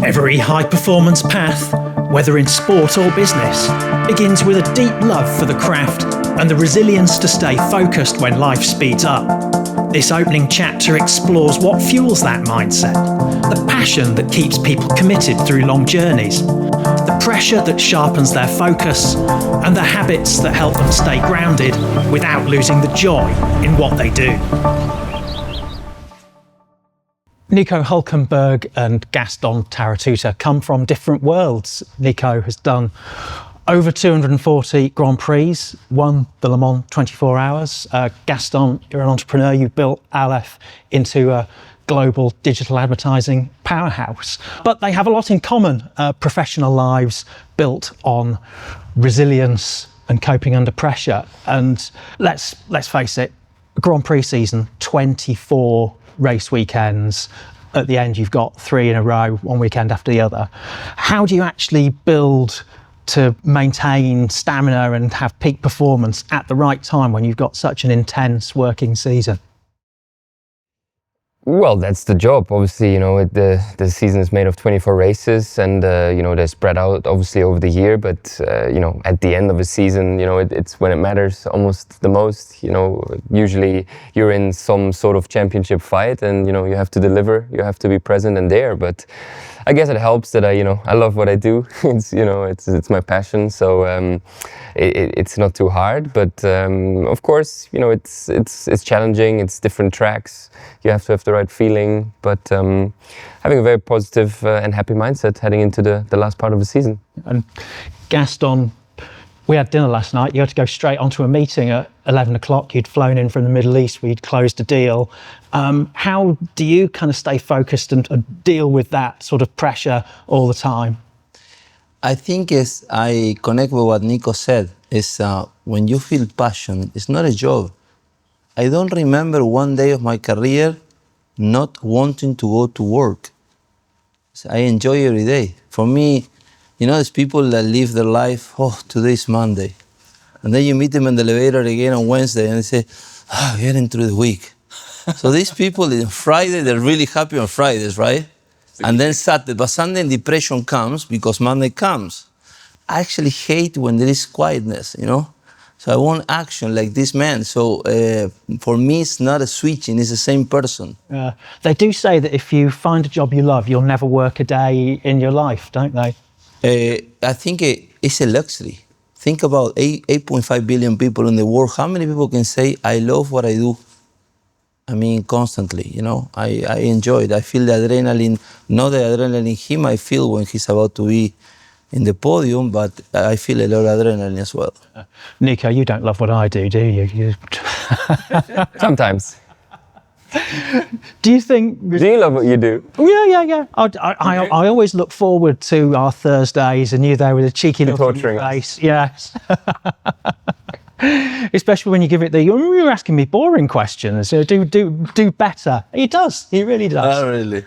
Every high-performance path, whether in sport or business, begins with a deep love for the craft and the resilience to stay focused when life speeds up. This opening chapter explores what fuels that mindset, the passion that keeps people committed through long journeys, the pressure that sharpens their focus, and the habits that help them stay grounded without losing the joy in what they do. Nico Hülkenberg and Gastón Taratuta come from different worlds. Nico has done over 240 Grand Prix, won the Le Mans 24 Hours. Gastón, you're an entrepreneur. You built Aleph into a global digital advertising powerhouse. But they have a lot in common, professional lives built on resilience and coping under pressure. And let's face it, Grand Prix season, 24 race weekends. At the end, you've got 3 in a row, one weekend after the other. How do you actually build to maintain stamina and have peak performance at the right time when you've got such an intense working season? Well, that's the job. Obviously, the season is made of 24 races, and they're spread out obviously over the year. But at the end of a season, it's when it matters almost the most. Usually you're in some sort of championship fight, and you have to deliver. You have to be present and there. But I guess it helps that I love what I do. It's my passion, so it's not too hard. But of course, it's challenging. It's different tracks. You have to have the right feeling, but having a very positive and happy mindset heading into the last part of the season. And Gastón, we had dinner last night. You had to go straight onto a meeting at 11 o'clock. You'd flown in from the Middle East. We'd closed a deal. How do you kind of stay focused and deal with that sort of pressure all the time? I think I connect with what Nico said, is when you feel passion, it's not a job. I don't remember one day of my career not wanting to go to work. So I enjoy every day. For me, there's people that live their life, today's Monday. And then you meet them in the elevator again on Wednesday and they say, getting through the week. So these people, on Friday, they're really happy on Fridays, right? And then Saturday, but Sunday depression comes because Monday comes. I actually hate when there is quietness, So I want action like this man. So for me, it's not a switching, it's the same person. They do say that if you find a job you love, you'll never work a day in your life, don't they? I think it's a luxury. Think about 8.5 billion people in the world. How many people can say, I love what I do? I mean, constantly, I enjoy it. I feel the adrenaline, not the adrenaline him I feel when he's about to be in the podium, but I feel a lot of adrenaline as well. Nico, you don't love what I do you? Sometimes. Do you think... Do you love what you do? Yeah. I always look forward to our Thursdays and you there with a cheeky little face. Yes. Especially when you give it you're asking me boring questions. Do better. He does. He really does. Oh, really?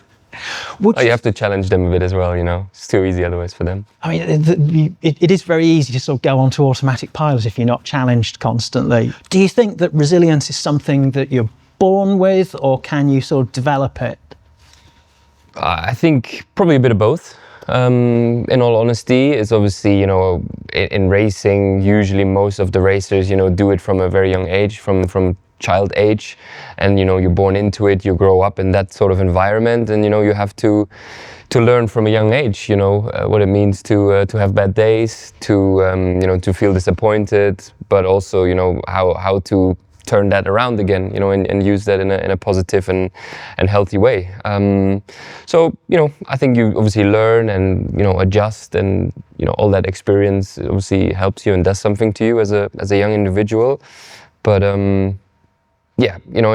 You have to challenge them a bit as well, It's too easy otherwise for them. I mean, it is very easy to sort of go onto automatic pilot if you're not challenged constantly. Do you think that resilience is something that you're born with, or can you sort of develop it? I think probably a bit of both. In all honesty, it's obviously, in racing, usually most of the racers, do it from a very young age, from child age, and you're born into it, you grow up in that sort of environment, and you have to learn from a young age, what it means to have bad days, to feel disappointed, but also how to turn that around again, and use that in a positive and healthy way. So I think you obviously learn and adjust, and all that experience obviously helps you and does something to you as a young individual. But in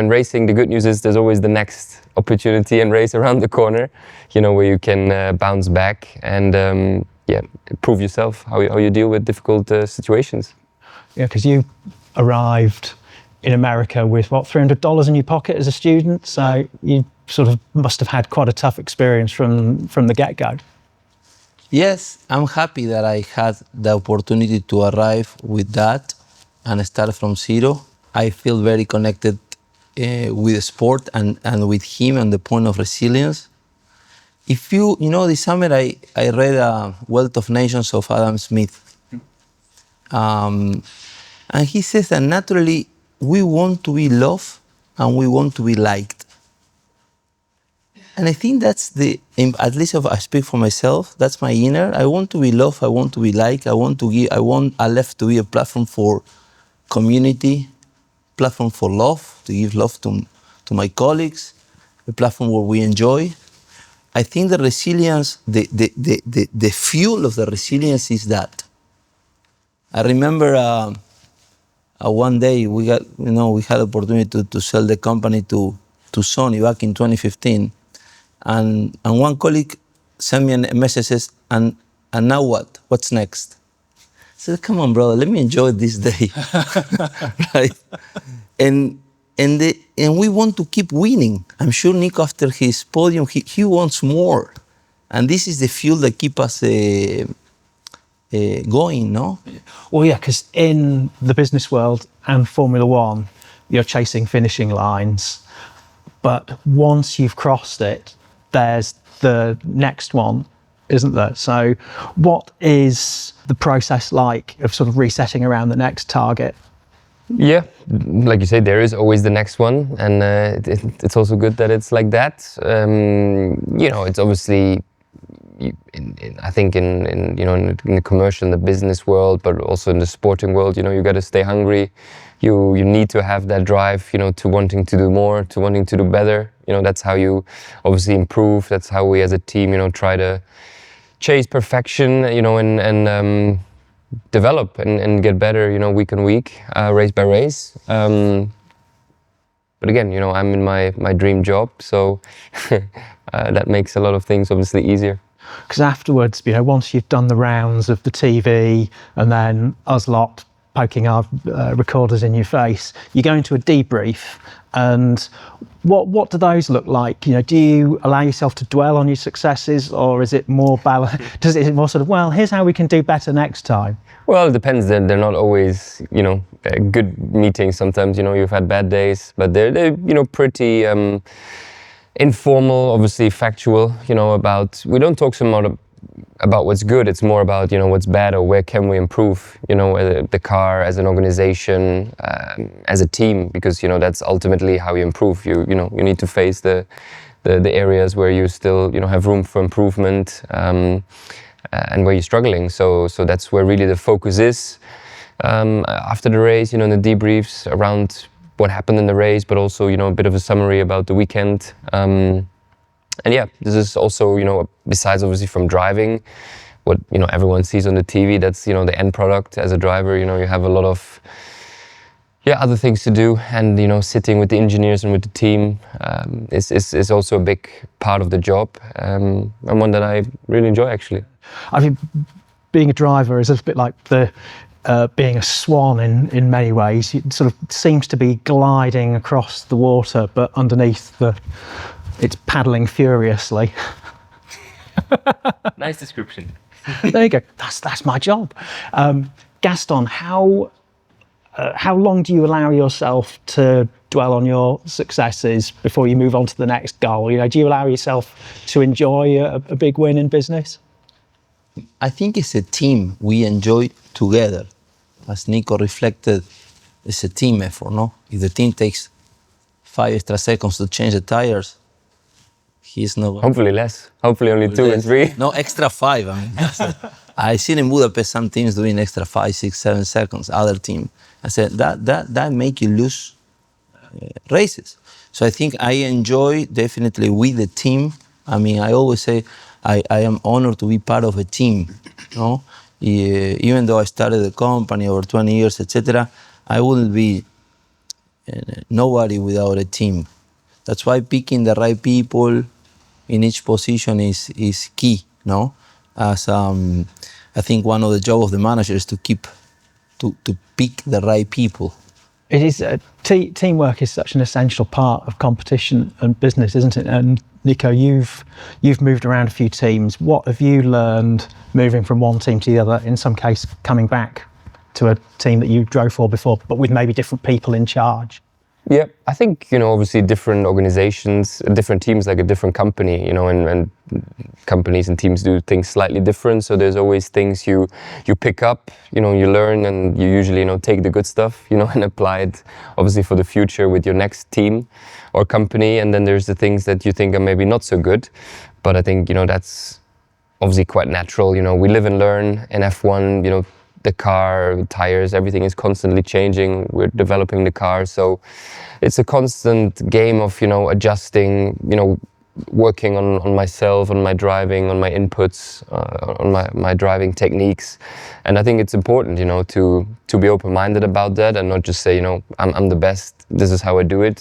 racing, the good news is there's always the next opportunity and race around the corner, where you can bounce back and prove yourself how you deal with difficult situations. Yeah, because you arrived in America with $300 in your pocket as a student, so you sort of must have had quite a tough experience from the get-go. Yes, I'm happy that I had the opportunity to arrive with that and start from zero. I feel very connected with sport and with him and the point of resilience. if you know, this summer I read Wealth of Nations of Adam Smith. And he says that naturally we want to be loved and we want to be liked. And I think that's at least if I speak for myself, that's my inner. I want to be loved, I want to be liked, I want Aleph to be a platform for community, platform for love, to give love to my colleagues, a platform where we enjoy. I think the resilience, the fuel of the resilience is that. I remember one day we had opportunity to sell the company to Sony back in 2015, and one colleague sent me a message says, and now what? What's next? I said, come on, brother, let me enjoy this day, right? And we want to keep winning. I'm sure Nico, after his podium, he wants more, and this is the fuel that keeps us going, no? Well, yeah, because in the business world and Formula One, you're chasing finishing lines, but once you've crossed it, there's the next one, isn't there? So what is the process like of sort of resetting around the next target? Yeah, like you say, there is always the next one, and it's also good that it's like that. It's obviously, I think in the commercial, in the business world, but also in the sporting world, you got to stay hungry. You need to have that drive, to wanting to do more, to wanting to do better. That's how you obviously improve. That's how we as a team, try to chase perfection, and develop and get better, week on week, race by race. But again, I'm in my dream job, so that makes a lot of things obviously easier. Because afterwards, once you've done the rounds of the TV and then us lot poking our recorders in your face, you go into a debrief. And what do those look like? Do you allow yourself to dwell on your successes, or is it more balanced? Is it more sort of, well, here's how we can do better next time? Well, it depends. They're not always, good meetings. Sometimes, you've had bad days, but they're pretty informal, obviously factual. We don't talk so much about what's good. It's more about what's bad, or where can we improve. The car as an organization, as a team, because that's ultimately how you improve. You need to face the areas where you still have room for improvement, and where you're struggling. So that's where really the focus is. After the race, the debriefs around what happened in the race, but also a bit of a summary about the weekend. And yeah, this is also, besides obviously from driving, what, everyone sees on the TV, that's, the end product as a driver. You have a lot of, other things to do. And, sitting with the engineers and with the team is also a big part of the job, and one that I really enjoy, actually. I mean, being a driver is a bit like being a swan in many ways. It sort of seems to be gliding across the water, but underneath it's paddling furiously. Nice description. There you go. That's my job. Gastón, how long do you allow yourself to dwell on your successes before you move on to the next goal? Do you allow yourself to enjoy a big win in business? I think it's a team we enjoy together. As Nico reflected, it's a team effort, no? If the team takes 5 extra seconds to change the tires, he's not. Hopefully less. Hopefully only 2 and 3. No, extra 5. I seen in Budapest some teams doing extra 5, 6, 7 seconds. Other team, I said that make you lose races. So I think I enjoy definitely with the team. I always say I am honored to be part of a team. No, even though I started the company over 20 years, etc., I wouldn't be nobody without a team. That's why picking the right people in each position is key. No, as I think one of the jobs of the manager is to pick the right people. It is teamwork is such an essential part of competition and business, isn't it? And Nico, you've moved around a few teams. What have you learned moving from one team to the other? In some case, coming back to a team that you drove for before, but with maybe different people in charge. Yeah, I think, obviously different organizations, different teams, like a different company, and companies and teams do things slightly different. So there's always things you pick up, you learn, and you usually, take the good stuff, and apply it obviously for the future with your next team or company. And then there's the things that you think are maybe not so good. But I think, that's obviously quite natural. We live and learn in F1, the car, tires, everything is constantly changing. We're developing the car. So it's a constant game of, adjusting, working on myself, on my driving, on my inputs, on my driving techniques. And I think it's important, to be open-minded about that and not just say, I'm the best, this is how I do it,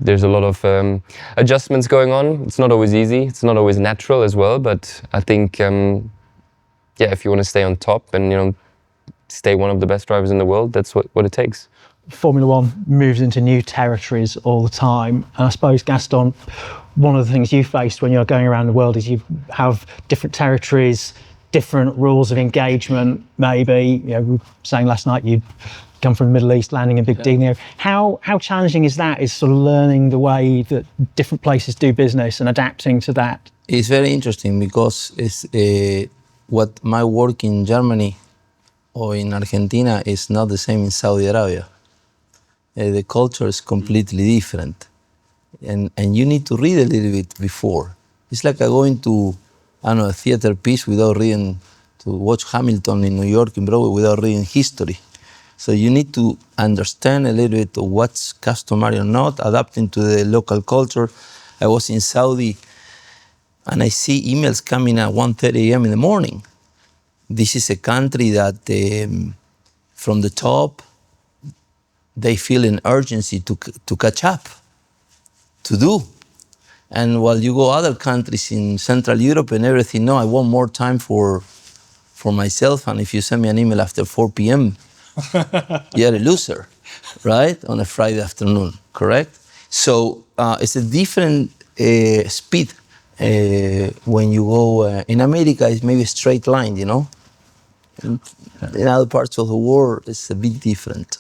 There's a lot of adjustments going on. It's not always easy. It's not always natural as well. But I think, if you want to stay on top and, stay one of the best drivers in the world, that's what it takes. Formula One moves into new territories all the time. And I suppose, Gaston, one of the things you faced when you're going around the world is you have different territories, different rules of engagement, maybe. We were saying last night you'd come from the Middle East, landing in Big Dino. How challenging is that, is sort of learning the way that different places do business and adapting to that? It's very interesting because it's what my work in Germany or in Argentina is not the same in Saudi Arabia. The culture is completely different. And you need to read a little bit before. It's like going to, a theater piece without reading, to watch Hamilton in New York, in Broadway, without reading history. So you need to understand a little bit of what's customary or not, adapting to the local culture. I was in Saudi, and I see emails coming at 1:30 a.m. in the morning. This is a country that from the top, they feel an urgency to catch up, to do. And while you go other countries in Central Europe and everything, no, I want more time for myself. And if you send me an email after 4 p.m., you're a loser, right? On a Friday afternoon, correct? So it's a different speed. When you go in America, it's maybe a straight line, In other parts of the world, it's a bit different.